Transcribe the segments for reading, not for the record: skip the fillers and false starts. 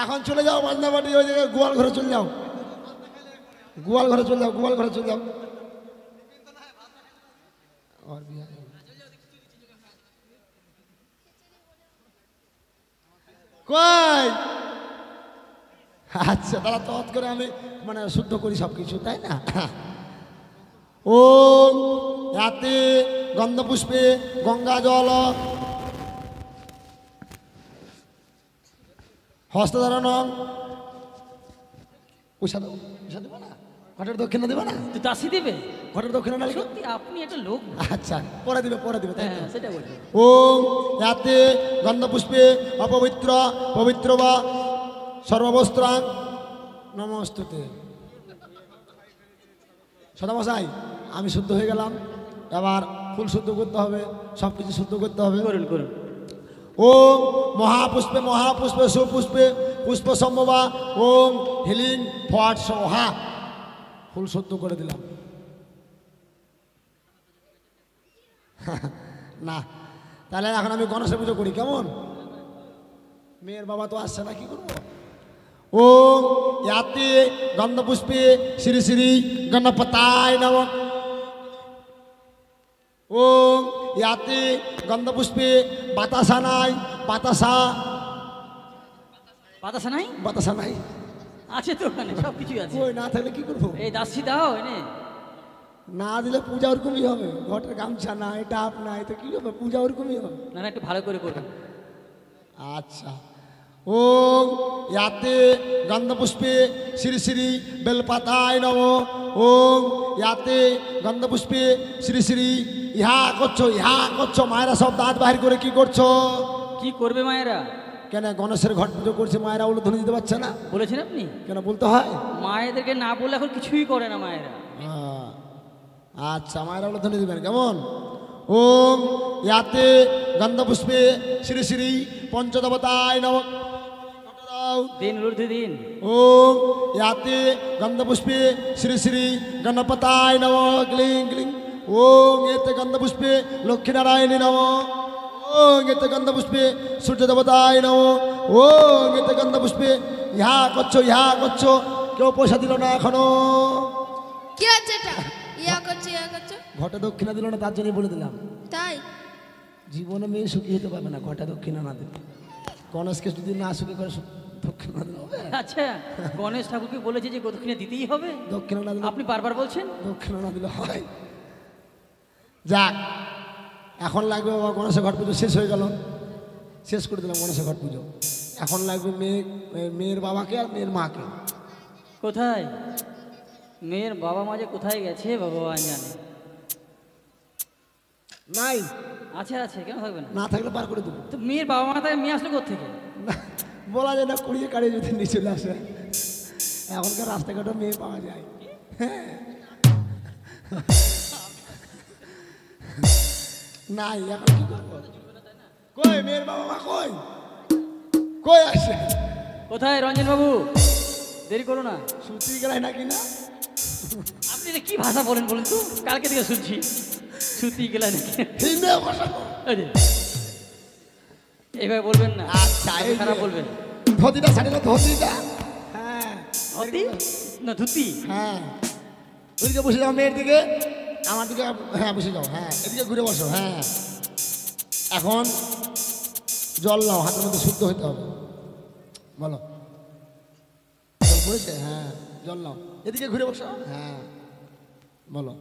এখন চলে যাও বান্দাবাটি, ওই জায়গায় গোয়াল ঘরে চলে যাও, গোয়াল ঘরে চলে যাও, গোয়াল ঘরে চলে যাও। কই আচ্ছা তারা তৎ করে আমি মানে শুদ্ধ করি সব কিছু, তাই না? ওম রাতে গন্ধপুষ্পে গঙ্গা জল হস্তধারণ। পয়সা দেবো, পয়সা দেবো না, ঘটের দক্ষিণা দেবো না, তুই দাসি দেবে ঘটের দক্ষিণা না। সত্যি আপনি একটা লোক। আচ্ছা পরে দিবে, পরে দিবে, তাই হ্যাঁ সেটা বলছি। ওম রাতে গন্ধপুষ্পে অপবিত্র পবিত্র বা সর্ববস্ত্রাং নমস্তুতে। সদামশাই আমি শুদ্ধ হয়ে গেলাম, এবার ফুল শুদ্ধ করতে হবে, সব কিছু শুদ্ধ করতে হবে। করুন করুন। ওম মহাপুষ্পে মহাপুষ্পে সুপুষ্পে পুষ্প সম্ভবা ওম হিলিং ফট সোহা। ফুল শুদ্ধ করে দিলাম। না তাহলে এখন আমি গণেশের পুজো করি, কেমন? মেয়ের বাবা তো আসছে না, কি করবো? ওম ইয়াতে গন্ধপুষ্পে শ্রী শ্রী গণপতায় নমঃ। ওম ইয়াতে গন্ধপুষ্পে বাতাসা নাই বাতাসা। বাতাসা নাই? বাতাসা নাই আছে তো ওখানে সব কিছুই আছে। ওই না থাকলে কি করবো? এই দাসি দাও এনে। না দিলে পূজা ওরকমই হবে, ঘটের গামছা না, এটা আপনার তো কি হবে, পূজা ওরকমই হবে। না না একটু ভালো করে করবেন। আচ্ছা ওম ইয়াতে গন্ধপুষ্পে শ্রী শ্রী বেলপাতায় নমঃ। ওম ইয়াতে গন্ধপুষ্পে শ্রী শ্রী ইহা করছো মায়েরা সব দাঁত বাহির করে কি করছো? কি করবে মায়েরা? কেন গণেশের ঘট পুজো করছে, মায়েরা উলুধ্বনি দিতে পারছে না? বলেছেন আপনি? কেন বলতে হয়? মায়েদেরকে না বললে এখন কিছুই করে না মায়েরা। আচ্ছা মায়েরা উলুধ্বনি দিবেন, কেমন? ওম ইয়াতে গন্ধপুষ্পে শ্রী শ্রী পঞ্চদেবতায় নমঃ। দিন উলুধ্বনি দিন। ওম ইয়াতে গন্ধপুষ্পে শ্রী শ্রী গণপতায় নমঃ ক্লিং ক্লিং। ওম এতে গন্ধপুষ্পে লক্ষ্মীনারায়ণী নমঃ। ওম এতে গন্ধপুষ্পে সূর্যদেবতায় নমঃ। ওম এতে গন্ধপুষ্পে ইহা করছো। কেউ পয়সা দিল না এখনো। কি আছে এটা? ইয়া করছো ঘটে দক্ষিণা দিল না, তার জন্যই বলে দিলাম। তাই জীবনে মেয়ে সুখী হতে পারবে না ঘটে দক্ষিণা না দিলে। গণেশকে যদি না সুখী করে দক্ষিণা দিল হবে? আচ্ছা গণেশ ঠাকুরকে বলেছে যে দক্ষিণা দিতেই হবে? দক্ষিণা না দিলে আপনি বারবার বলছেন দক্ষিণা না দিলে হয়। যাক এখন লাগবে বাবা, গণেশের ঘট পুজো শেষ হয়ে গেল, শেষ করে দিলাম গণেশের ঘট পুজো। এখন লাগবে মেয়ের বাবাকে আর মেয়ের মাকে। কোথায় মেয়ের বাবা মা যে কোথায় গেছে ভগবান জানে। নাই আছে আছে কেন থাকবে না? না থাকলে পার করে দেবো। তো মেয়ের বাবা মা তাকে মেয়ে আসলো কোথেকে? বলা যায় না, কুড়িয়ে কাড়িয়ে যদি নিয়ে চলে আসে। এখনকার রাস্তাঘাটে মেয়ে পাওয়া যায়। হ্যাঁ নাই, এখন কি করবো? কই মেয়ের বাবা মা কই আসে? কোথায় রঞ্জন বাবু? দেরি করো না। সুতি গেলাই নাকি না? আপনি এটা কি ভাষা বলেন বলুন তো? কালকে থেকে শুনছি সুতি গেলা নাকি। এইভাবে বলবেন না। আচ্ছা খারাপ বলবেন। ধুতিটা ছাড়িল, ধুতিটা। হ্যাঁ ধুতি না ধুতি। হ্যাঁ ওইদিকে বসে যাও, মেয়ের দিকে আমার দিকে। হ্যাঁ বসে যাও, হ্যাঁ এদিকে ঘুরে বসো। হ্যাঁ এখন জল নাও, হাতের মধ্যে শুদ্ধ হইতে হবে। বলো জল পড়েছে? হ্যাঁ জল নাও, এদিকে ঘুরে বসো। হ্যাঁ বলো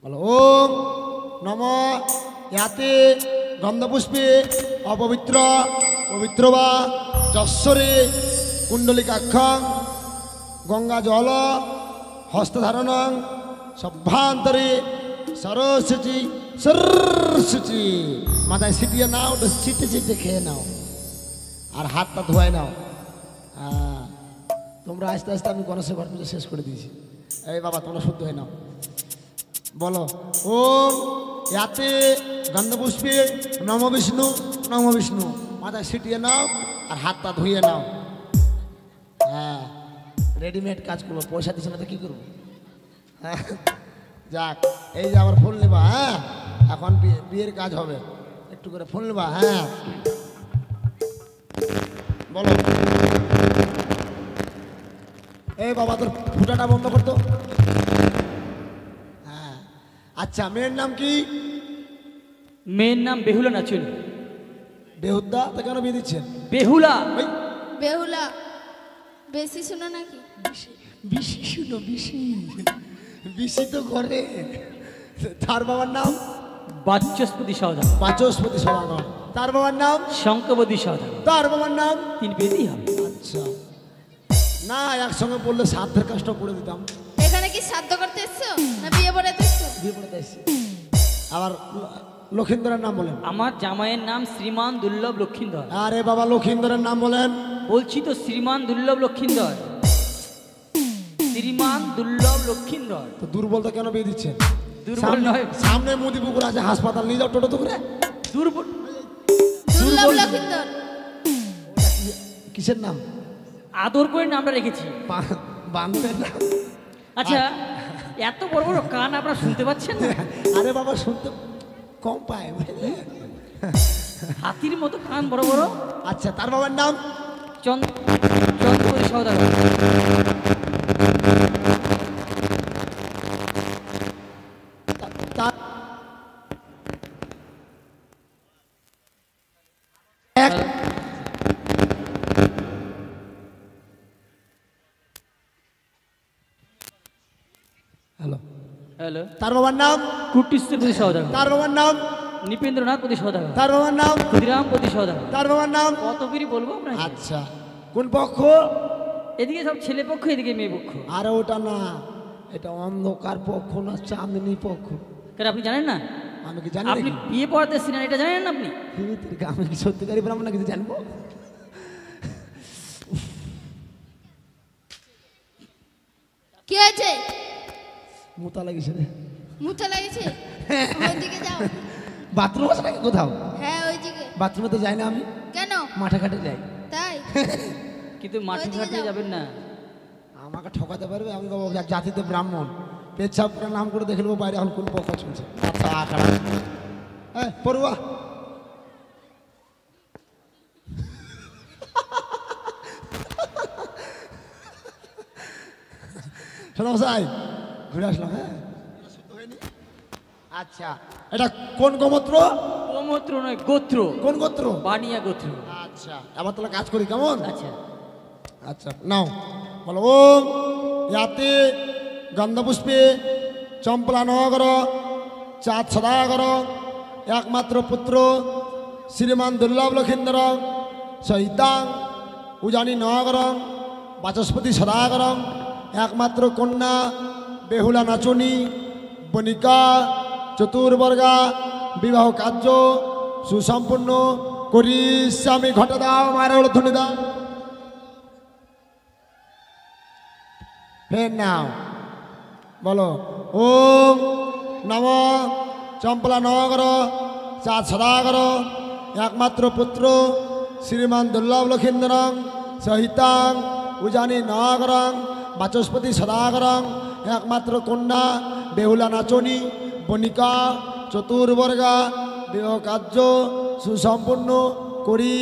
ওম নমঃ ইয়াতে গন্ধপুষ্পে অপবিত্র পবিত্র বা যশ্বরে কুণ্ডলিকাক্ষং গঙ্গা জল হস্তধারণং সভ্যান্তরে সরস্বতী। মাথায় ছিটিয়ে নাও, ওটা ছিটে খেয়ে নাও, আর হাতটা ধোয়ায় নাও। তোমরা আস্তে আস্তে আমি গণেশের ঘট পুজো শেষ করে দিয়েছি। এই বাবা তোমরা শুদ্ধ হয়ে নাও। বলো ওম ইয়াতে গন্ধপুষ্পে নম বিষ্ণু। মাথায় ছিটিয়ে নাও আর হাতটা ধুয়ে নাও। হ্যাঁ রেডিমেড কাজ করবো, পয়সা দিচ্ছে না তো কি করবো? হ্যাঁ যাক এই যে আবার ফুল নেবা। হ্যাঁ এখন বিয়ের কাজ হবে, একটু করে ফুল নেবা। হ্যাঁ এই বাবা তোর ফুটাটা বন্ধ করতো। হ্যাঁ আচ্ছা, মেয়ের নাম কি? মেয়ের নাম বেহুলা নাচুন। বেহুদ্দা তো কেন বিয়ে দিচ্ছেন? বেহুলা। ওই বেহুলা বেশি শোনো নাকি? বিশি শুনো, বিশি বিশি তো করে। তার বাবার নাম বাচস্পতি সওদাগর। বাচস্পতি সদাগর। তার বাবার নাম শঙ্কবতী সওদাগর। তার বাবার নাম তিন বেদি হবে। আচ্ছা না, একসঙ্গে বললে সাধ্যের কাজটা করে দিতাম। এখানে কি শ্রাদ্ধ করতে এসছো না বিয়ে পড়াতে এসছো? বিয়ে করে দিয়েছি। আবার লক্ষিন্দরের নাম বলেন। আমার জামাইয়ের নাম শ্রীমান দুর্লভ লক্ষিন্দর। আরে বাবা লক্ষিন্দরের নাম বলেন। বলছি তো শ্রীমান দুর্লভ লক্ষিন্দর। শ্রীমান দুর্লভ লক্ষিন্দর। তো দুর্বল তো কেন বিয়ে দিচ্ছেন? দুর্বল নয়। সামনে মুদি পুকুর আছে, হাসপাতাল নিয়ে যাও টোটো তো করে। দুর্বল। দুর্লভ লক্ষিন্দর কিসের নাম? আদর করে নামটা রেখেছি। বান্ধবের নাম। আচ্ছা, এত বড় বড় কান আপনারা শুনতে পাচ্ছেন না? আরে বাবা শুনতে কম পায়। হাতির মতো কান বড় বড়। আচ্ছা তার বাবার নাম চন্দ্রপতি সওদাগর। তার হ্যালো, হ্যালো। তার বাবার নাম কুটিশ্বরপতি সওদাগর। তার বাবার নাম নৃপেন্দ্রনাথপতি সওদাগর। তার বাবার নাম ক্ষুদিরামপতি সওদাগর। তার বাবার নাম। কত করে বলবো আপনাকে? আচ্ছা কোন পক্ষ? এদিকে সব ছেলে পক্ষ, এদিকে মেয়ে পক্ষ। আরে ওটা না, এটা অন্ধকার পক্ষ না চাঁদনি পক্ষ। কেন আপনি জানেন না? আমি কি জানি আপনি নাকি? বিয়ে পড়াতে এসেছেন, এটা জানেন না আপনি? আমি কি সত্যিকারই বললাম না, কিছু জানবো? কি হয়েছে? মোতা লাগিয়েছে রে। মুথা লাগেছে? ওইদিকে যাও। বাথরুম আছে নাকি কোথাও? হ্যাঁ ওইদিকে। বাথরুমে তো যাই না আমি, কেন? মাঠে ঘাটে যাই। তাই? কিন্তু মাটি ওইদিকে ঘাটে যাও। যাবেন না। আমাকে ঠকাতে পারবে? আমি বাবা জাতিতে ব্রাহ্মণ, পেচ্ছাপ করে নাম করে দেখে নেবো বাইরে এখন কোন পক্ষ চলছে। আচ্ছা আখড়া পড়ুয়া শোনো সাই, ঘুরে আসলাম। হ্যাঁ আচ্ছা, এটা কোন গোমূত্র? গোমূত্র নয়, গোত্র। কোন গোত্র? বানিয়া গোত্র। আচ্ছা এবার তাহলে কাজ করি কেমন? আচ্ছা। আচ্ছা নাও বলো। ওম ইয়াতে গন্ধপুষ্পে চম্পলা নগর চাঁদ সদাগর একমাত্র পুত্র শ্রীমান দুর্লভ লক্ষিন্দর সহিতাং উজানি নগর বাচস্পতি সদাগর একমাত্র কন্যা বেহুলা নাচনী বণিকা চতুর্বর্গা বিবাহ কার্য সুসম্পূর্ণ করি স্বামী ঘটে দাও, মায়ের ধ্বনি দাও। ফের নাও বলো। ওম নম চম্পলা নগর চাঁদ সদাগর একমাত্র পুত্র শ্রীমান দুর্লভ লক্ষিন্দরং সহিতাং উজানি নগরং বাচস্পতি সদাগরং একমাত্র কন্যা বেহুলা নাচনী বণিকা চতুর্বর্গা বিবাহ কার্য সুসম্পূর্ণ করি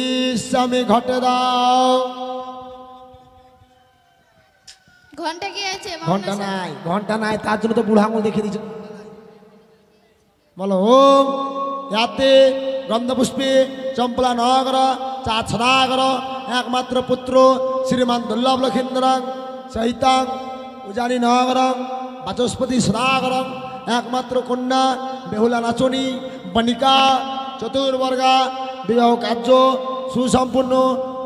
স্বামী ঘটে দাও। ঘন্টা কি আছে? ঘন্টা নাই, ঘন্টা নাই, তার জন্য তো বুড়া আঙুল দেখিয়ে দিচ্ছে। বলো ওম ইয়াতে গন্ধপুষ্পে চম্পলা নগর চাঁদ সদাগর একমাত্র পুত্র শ্রীমান দুর্লভ লক্ষিন্দরং সহিতাং উজানি নগরং বাচস্পতি সদাগরং একমাত্র কন্যা বেহুলা নাচনী বণিকা চতুর্বর্গা বিবাহ কার্য সুসম্পূর্ণ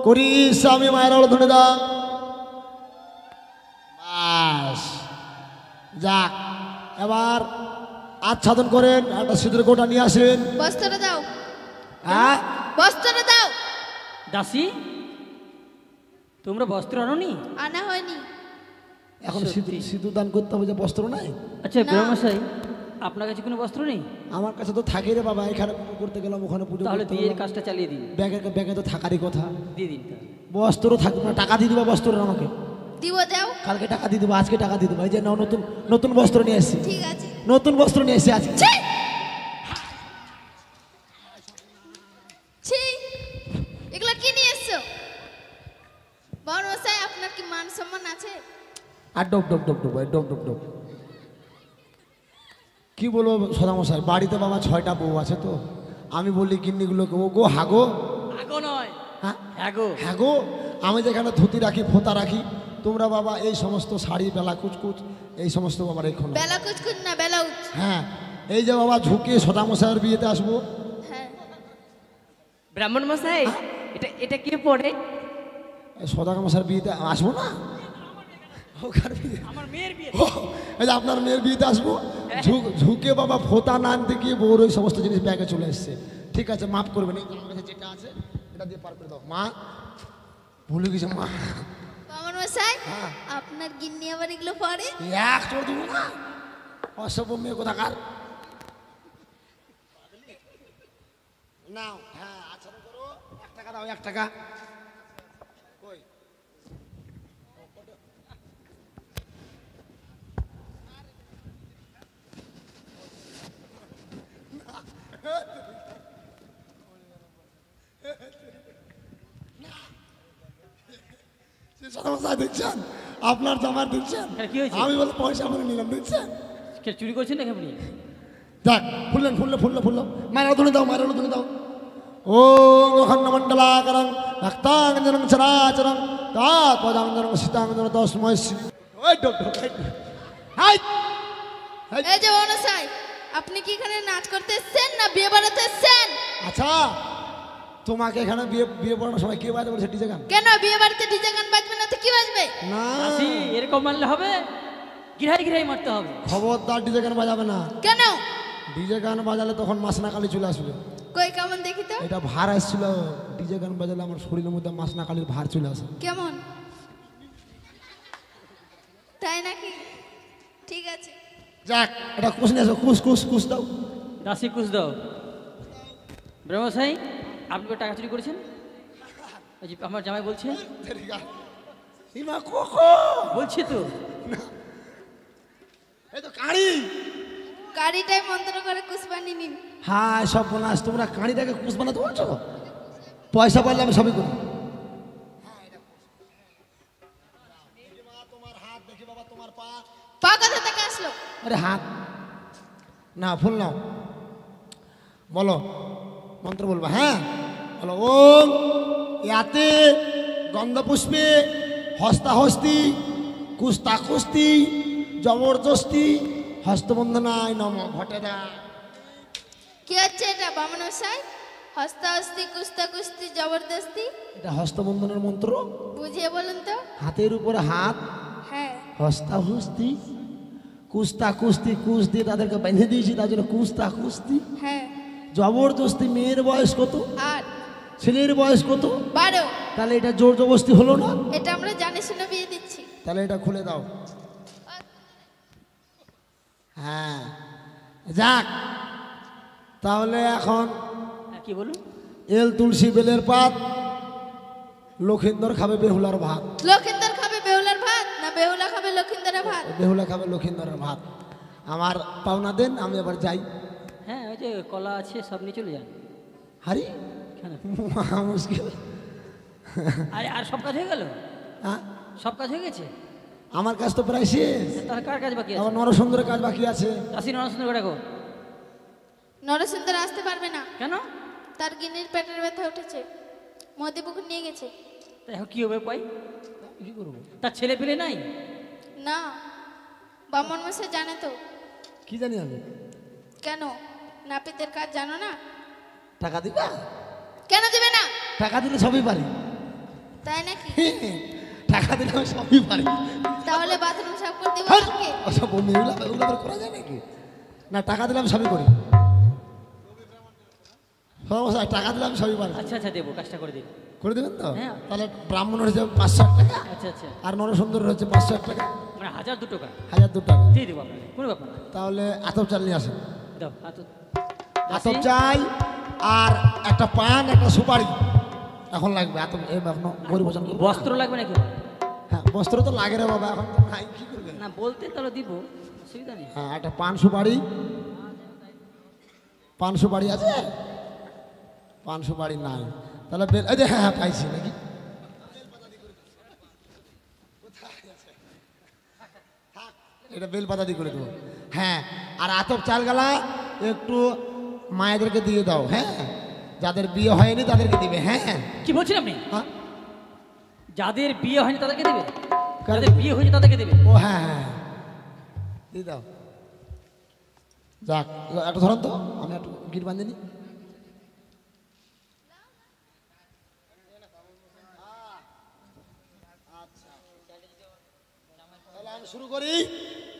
করি স্বামী মায়ের ধ্বনি দাও। যাক এবার আচ্ছাদন করেন, একটা সিঁদুর কোটা নিয়ে আসেন। বস্ত্রটা দাও। হ্যাঁ বস্ত্রটা দাও। দাসী, তোমরা বস্ত্র আনোনি? আনা হয়নি। এখন সত্যি। সিঁদুর দান করতে হবে, যে বস্ত্র নাই আচ্ছা না। ব্রহ্মশাই, আপনার কাছে কোনো বস্ত্র নেই? আমার কাছে তো থাকে রে বাবা, এখানে পুজো করতে গেলাম, ওখানে পুজো তাহলে করতে বিয়ের গেলাম। কাজটা চালিয়ে দিন। ব্যাগে ব্যাগে তো থাকারই কথা। দিয়ে দিন তাহলে। বস্ত্র থাকবে না, টাকা দিয়ে দেবো বস্ত্র আমাকে। দিব দাও। কালকে টাকা দিয়ে দেবো, আজকে টাকা দিয়ে দেবো। এই যে নাও, নতুন নতুন বস্ত্র নিয়ে এসেছি, ঠিক আছে। নতুন বস্ত্র নিয়ে এসেছি আজকে। ছি! ছি! এগুলো কি নিয়ে এসছো? বড় মশাই, আপনার কি মান সম্মান আছে? আর ডব ডব ডব ডব ডব ডব ডব। কি বলবো সদামশাই, বাড়িতে বাবা 6টা বউ আছে তো, আমি বলি গিন্নিগুলোকে ও গো হাগো, আগো নয়, হ্যাঁ আগো। হ্যাঁ গো, আমি যেখানে ধুতি রাখি ফোতা রাখি, তোমরা বাবা এই সমস্ত শাড়ি বেলা কুচকুচ এই সমস্ত বাবা রেখো না। বেলা কুচকুচ না বেলাউজ। হ্যাঁ এই যে বাবা ঝুঁকে সদামশাইয়ের বিয়েতে আসবো, হ্যাঁ ব্রাহ্মণ মশাই, এটা এটা কি পড়ে? সদামশাইয়ের বিয়েতে আসবো না, ওখানে বিয়ে। আমার মেয়ের বিয়ে। ও, এই যে আপনার মেয়ের বিয়েতে আসবো, ঝুঁকে বাবা ফোতা না আনতে গিয়ে বউর ওই সমস্ত জিনিস ব্যাগে চলে এসছে। ঠিক আছে মাফ করবেন, এই আমার কাছে যেটা আছে এটা দিয়ে পার করে দাও। মা ভুলে গেছে মা। বামন মশাই, হ্যাঁ। আপনার গিন্নি আবার এগুলো পরে? এক চোর দিব না, অসভ্য মেয়ে কোথাকার। নাও, হ্যাঁ আচরণ করো, 1 টাকা দাও, 1 টাকা। কই? দেখছেন আপনার জামার দেখছেন, হ্যাঁ, কি হয়েছে? আমি বলে পয়সা ভরে নিলাম দেখছেন। কে চুরি করছেন নাকি আপনি? যাক ফুললেন ফুললো মায়ের ধরে দাও, মায়ের ধরে দাও। ও খণ্ডমণ্ডলাকারং রক্তাঙ্গজনং চরাচরং তাৎপদাঙ্গজনং সীতাঙ্গজনং তস্মৈ শ্রী। ওই ডক ডক হাই হাই। এই যে বামন মশাই, আপনি কি এখানে নাচ করতে এসেছেন না বিয়ে বাড়াতে এসেছেন? আচ্ছা তোমাকে এখানে বিয়ে বিয়ে পড়ানোর সময় কে বাজে বলেছে ডিজে গান? কেন বিয়ে বাড়িতে ডিজে গান বাজবে না তো কি বাজবে? না আসি এরকম মারলে হবে? গিরাই গিরাই মারতে হবে। খবরদার ডিজে গান বাজাবে না। কেন? ডিজে গান বাজালে তখন মাসনা কালি চলে আসবে। কই কেমন দেখি তো? এটা ভার আসছিল, ডিজে গান বাজালে আমার শরীরের মধ্যে মাসনা কালির ভার চলে আসে। কেমন? তাই নাকি? ঠিক আছে। যাক এটা কুস নিয়ে আসো, কুস কুস কুস দাও। দাসি কুচ দাও। ব্রহ্মশাই, আপনি কি টাকা চুরি করেছেন? ওই যে আমার জামাই বলছে, ইমা কোকো বলছে তো। এই তো কাঁড়ি। গাড়িটাই মন্ত্র করে কুসবানি নিন। হ্যাঁ সব বোনাস, তোমরা কাঁড়িটাকে কুস বানাতে বলছো? পয়সা পাইলে আমি সবই করি। তোমার হাত দেখি বাবা, তোমার পা। পা কোথা থেকে আসলো? আরে হাত না, ফুল নাও, বলো মন্ত্র বলবা। হ্যাঁ বলো, ওম ইয়াতে গন্ধপুষ্পে হস্তাহস্তি কুস্তাকুস্তি জবরদস্তি হস্তবন্ধনায় নম ঘটে দা। কি হচ্ছে এটা বামন মশাই? হস্তাহস্তি কুস্তা কুস্তি জবরদস্তি? এটা হস্তবন্ধনের মন্ত্র। বুঝিয়ে বলুন তো। হাতের উপরে হাত, হ্যাঁ হস্তাহস্তি কুস্তা কুস্তি, কুস দিয়ে তাদেরকে বেঁধে দিয়েছি, তার জন্য কুস্তা কুস্তি। হ্যাঁ। জবরদস্তি, মেয়ের বয়স কত, আর ছেলের বয়স কত, 12। তাহলে এটা জোর জবরদস্তি হলো না? এটা আমরা জানি শুনে বিয়ে দিচ্ছি। তাহলে এটা খুলে দাও। হ্যাঁ যাক, তাহলে এখন হ্যাঁ, কি বলুন? এল তুলসী বেলের পাত, লক্ষিন্দর খাবে বেহুলার ভাত। লক্ষিন্দর খাবে বেহুলার ভাত না বেহুলা খাবে লক্ষিন্দরের ভাত? বেহুলা খাবে লক্ষিন্দরের ভাত। আমার পাওনা দেন, আমি আবার যাই। হ্যাঁ, ওই যে কলা আছে সব নিয়ে চলে যান। হারি কেন? মহা মুশকিল। আর সব কাজ হয়ে গেল? হ্যাঁ সব কাজ হয়ে গেছে? আমার কাজ তো প্রায় শেষ, তাহলে কার কাজ বাকি আছে? আবার নরসুন্দরের কাজ বাকি আছে। দাসি নরসুন্দর ডাকো। নরসুন্দর আসতে পারবে না, কেন? তার গিন্নির পেটের ব্যথা উঠেছে, মদিপুকুর নিয়ে গেছে। তাই এখন কি হবে পাই? কি করবো? তার ছেলে পেলে নাই? না, বামন মশাই জানে তো। কি জানি আমি? কেন নাপিতের কাজ জানো না? টাকা দিবা? কেন দেবে না? টাকা দিলে সবই পারি। তাই নাকি? টাকা দিলে আমি সবই পারি। তাহলে বাথরুম সাফ করে দেবো হ্যাঁ, আজকে? ওসব মেয়েগুলা ওগুলো আবার করা যায় নাকি? না টাকা দিলে আমি সবই করি। সমস্যা টাকা দিলে আমি সবই পারি। আচ্ছা আচ্ছা, দেবো, কাজটা করে দিন। করে দেবেন তো? হ্যাঁ। তাহলে ব্রাহ্মণের হচ্ছে 500 টাকা, আচ্ছা আচ্ছা, আর নরসুন্দরের হচ্ছে 500 টাকা, মানে 1002 টাকা 1002 টাকা। দিয়ে দেবো আপনাকে, কোনো ব্যাপার না। তাহলে আতপ চাল নিয়ে আসেন। দাও হাত। আতপ চাল আর একটা পান, একটা সুপারি এখন লাগবে। আতপ এখন গরিব ভোজন করবো। বস্ত্র লাগবে নাকি? হ্যাঁ বস্ত্র তো লাগে রে বাবা, এখন তো নাই, কি করবেন? না বলতে তাহলে দিব, অসুবিধা নেই। হ্যাঁ একটা পান সুপারি, পান সুপারি আছে? পান সুপারি নাই, তাহলে এই যে হ্যাঁ হ্যাঁ পাইছি নাকি? এটা বেল পাতা দিয়ে করে দেবো। হ্যাঁ, আর আতপ চাল গালা একটু মায়েদেরকে দিয়ে দাও। হ্যাঁ, যাদের বিয়ে হয়নি তাদেরকে দিবে। হ্যাঁ, কি বলছেন আপনি? হ্যাঁ? যাদের বিয়ে হয়নি তাদেরকে দেবে, যাদের বিয়ে হয়েছে তাদেরকে দেবে। ও হ্যাঁ হ্যাঁ, দিয়ে দাও। যাক, একটু ধরুন তো, আমি একটু গিট বাঁধে নি। শুরু করি।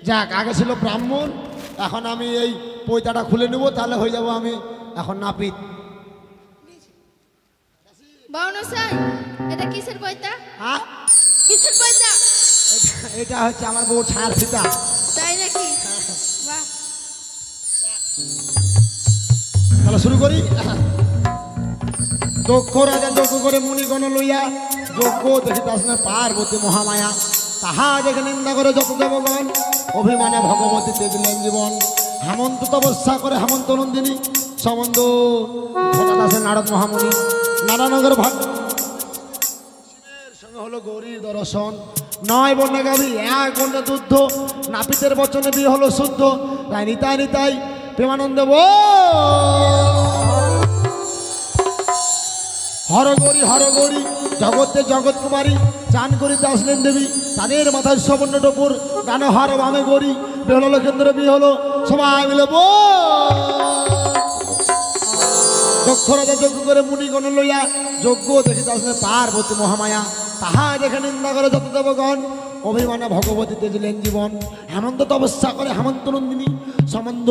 যাক, আগে ছিল ব্রাহ্মণ, এখন আমি এই পৈতাটা খুলে নেব, তাহলে হয়ে যাব আমি এখন নাপিত। বামনসাই, এটা কিসের পয়তা? হ্যাঁ, কিসের পয়তা? এটা হচ্ছে আমার বউ ছায়ার ফিতা। তাই নাকি? বাহ। তাহলে শুরু করি। দক্ষ রাজা যজ্ঞ করে মুনিগণ লইয়া, যজ্ঞ দেখিতে আসলে পার্বতী মহামায়া, তাহা দেখে নিন্দা করে যত দেবগণ, অভিমানে ভগবতী দিলেন জীবন। হেমন্ত তপস্যা করে হেমন্ত নন্দিনী, সম্বন্ধ ঘটা দাসে নারদ মহামুনি, নারায়ণগর ভাগ সঙ্গে হলো গৌরীর দর্শন। 9 বর্ণে গাভী 1 বর্ণে দুধ, নাপিতের বচনে বিয়ে হলো শুদ্ধ। তাই নিতাই নিতাই প্রেমানন্দে হরগৌরী হরগৌরী, জগতে জগৎ কুমারী, চান করিতে আসলেন দেবী, তাদের মাথায় সবর্ণ টপুর, গানে হর বামে গৌরী, বেহলো কেন্দ্র বিয়ে হলো, সবাই মিলে দক্ষ রাজা যজ্ঞ করে মুনিগণ লইয়া, যজ্ঞ দেখিতে আসলেন পার্বতী মহামায়া, তাহা দেখে নিন্দা করে যত দেবগণ, অভিমানে ভগবতী তেজিলেন জীবন। হেমন্ত তপস্যা করে হেমন্ত নন্দিনী, সম্বন্ধ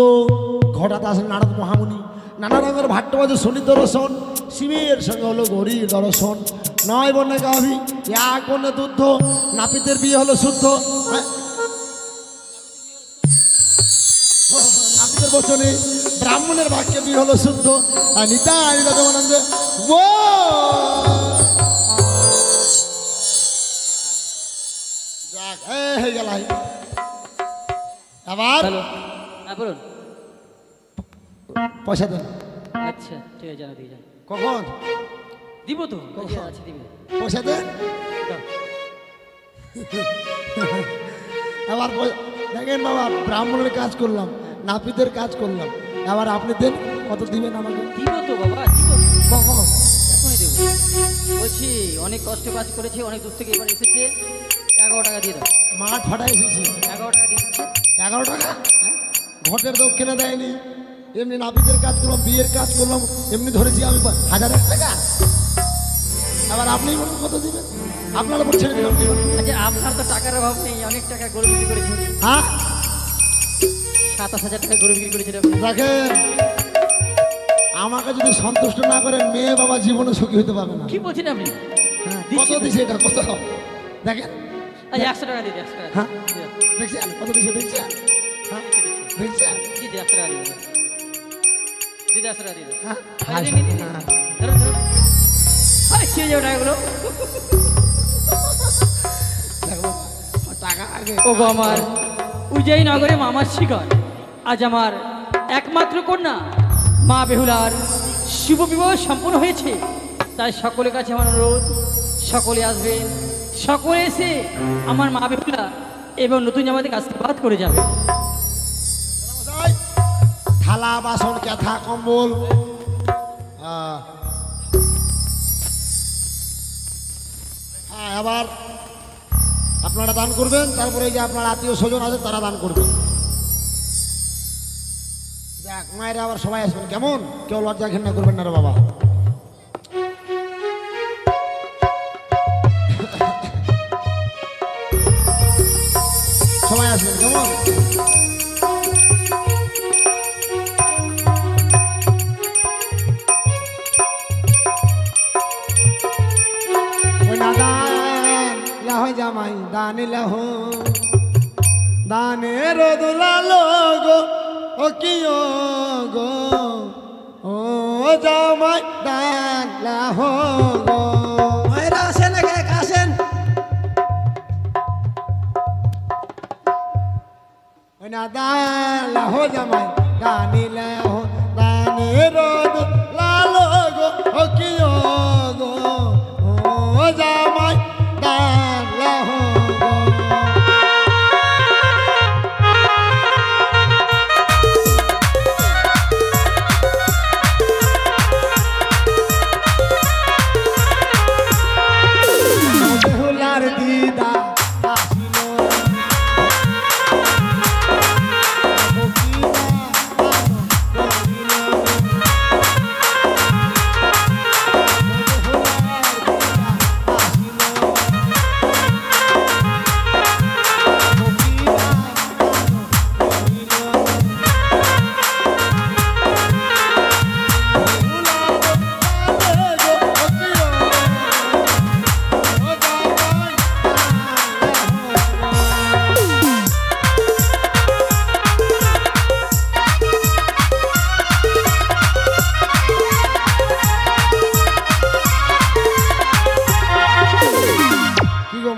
ঘটাতে আসেন নারদ মহামুনি, নানা রঙের ভাট্টবাজে শনিত রসন, শিবের সঙ্গে হলো গৌরীর দর্শন। 9 বর্ণে গাভী 1 বর্ণে দুধ, নাপিতের বিয়ে হলো শুদ্ধ। নাপিতের বচনে ব্রাহ্মণের বাক্যে বিয়ে হলো শুদ্ধ। আর নিতাই রাজমানন্দে যাক, হয়ে গেল। আবার হ্যালো, হ্যাঁ বলুন। পয়সা দেন। আচ্ছা ঠিক আছে, জানা দিয়ে যান। কখন দিব তো, কখন? আচ্ছা দিবে। পয়সা দেন। দাও। আবার দেখেন বাবা, ব্রাহ্মণের কাজ করলাম, নাপিতের কাজ করলাম, আবার আপনি দেন। কত দিবেন আমাকে? দিব তো বাবা, দিব তো। কখন? এখনই দেবো। বলছি অনেক কষ্ট কাজ করেছি, অনেক দূর থেকে এবার এসেছে, 11 টাকা দিয়ে দাও। মাঠ ফাটাই এসেছি। 11 টাকা দিয়ে দিচ্ছি। 11 টাকা হ্যাঁ, ঘটের দক্ষিণা দেয়নি, এমনি নাপিতের কাজ করলাম, বিয়ের কাজ করলাম, এমনি ধরেছি আমি 1000 টাকা। আবার আপনি বলুন কত দিবেন? আপনারা বলছেন দিলাম। আচ্ছা আপনার তো টাকার অভাব নেই, অনেক টাকা গরু বিক্রি করেছেন। হ্যাঁ, 27,000 টাকা গরু বিক্রি করেছেন আপনি। দেখেন, আমাকে যদি সন্তুষ্ট না করেন, মেয়ে বাবা জীবনে সুখী হতে পারবে না। কি বলছেন আপনি? হ্যাঁ, কত দিচ্ছি তো। দিছে এটা? কত দেখেন? আচ্ছা 100 টাকা দিয়ে দিন, 100 টাকা হ্যাঁ, দিয়ে দাও। দেখছেন কত দিছে? দেখছেন? হ্যাঁ, দেখছেন? জি জি 100 টাকা দিয়ে দাও। দিদি 100 টাকা দিয়ে দাও। হ্যাঁ, আরে নিন, নিন, নিন। হ্যাঁ। ধরুন, ধরুন। আরে ছিঁড়ে যাও টাকাগুলো। দেখো, টাকা আগে। ও গো আমার উজাই নগরে মামার শিকর, আজ আমার একমাত্র কন্যা মা বেহুলার শুভ বিবাহ সম্পন্ন হয়েছে। তাই সকলের কাছে আমার অনুরোধ, সকলে আসবেন, সকলে এসে আমার মা বেহুলা এবং নতুন জামাইদের আশীর্বাদ করে যাবে। মশাই, থালা বাসন ক্যাথা কম্বল হ্যাঁ, আবার আপনারা দান করবেন, তারপরে এই যে আপনার আত্মীয় স্বজন আছে তারা দান করবেন। যাক, মায়েরা আবার সবাই আসবেন, কেমন? কেউ লজ্জা ঘেন্না করবেন না রে বাবা। সবাই আসবেন, কেমন? ওই না দান লাহ জামাই দান লাহ দানের দুলালো গো, ও কি গো, ও জামাই দান লাহ গো। মায়েরা আসেন, একা একা আসেন। ওই না দান লাহ জামাই দানি লাহ দানের দুলালো গো, ও কি গো, ও জামাই দান লাহ গো।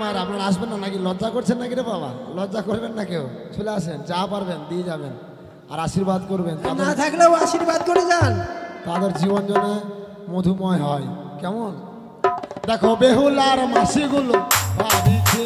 আমার, আপনারা আসবেন না নাকি? লজ্জা করছেন নাকি রে বাবা? লজ্জা করবেন না কেউ, চলে আসেন, যা পারবেন দিয়ে যাবেন আর আশীর্বাদ করবেন। না থাকলেও আশীর্বাদ করে যান। তাদের জীবন যেন মধুময় হয়। কেমন দেখো বেহুলার মাসিগুলো ভাবিছে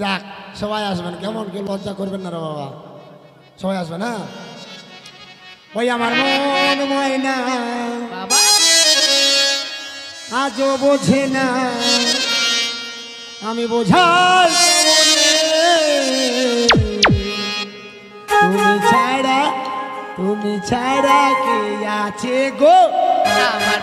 যাক সবাই আসবেন, কেমন কেউ লজ্জা করবেন না রে বাবা, সবাই আসবেন। হ্যাঁ ওই আমার মন ময়না আজও বোঝে না, আমি বোঝাই তুমি ছাড়া কে আছে গো আমার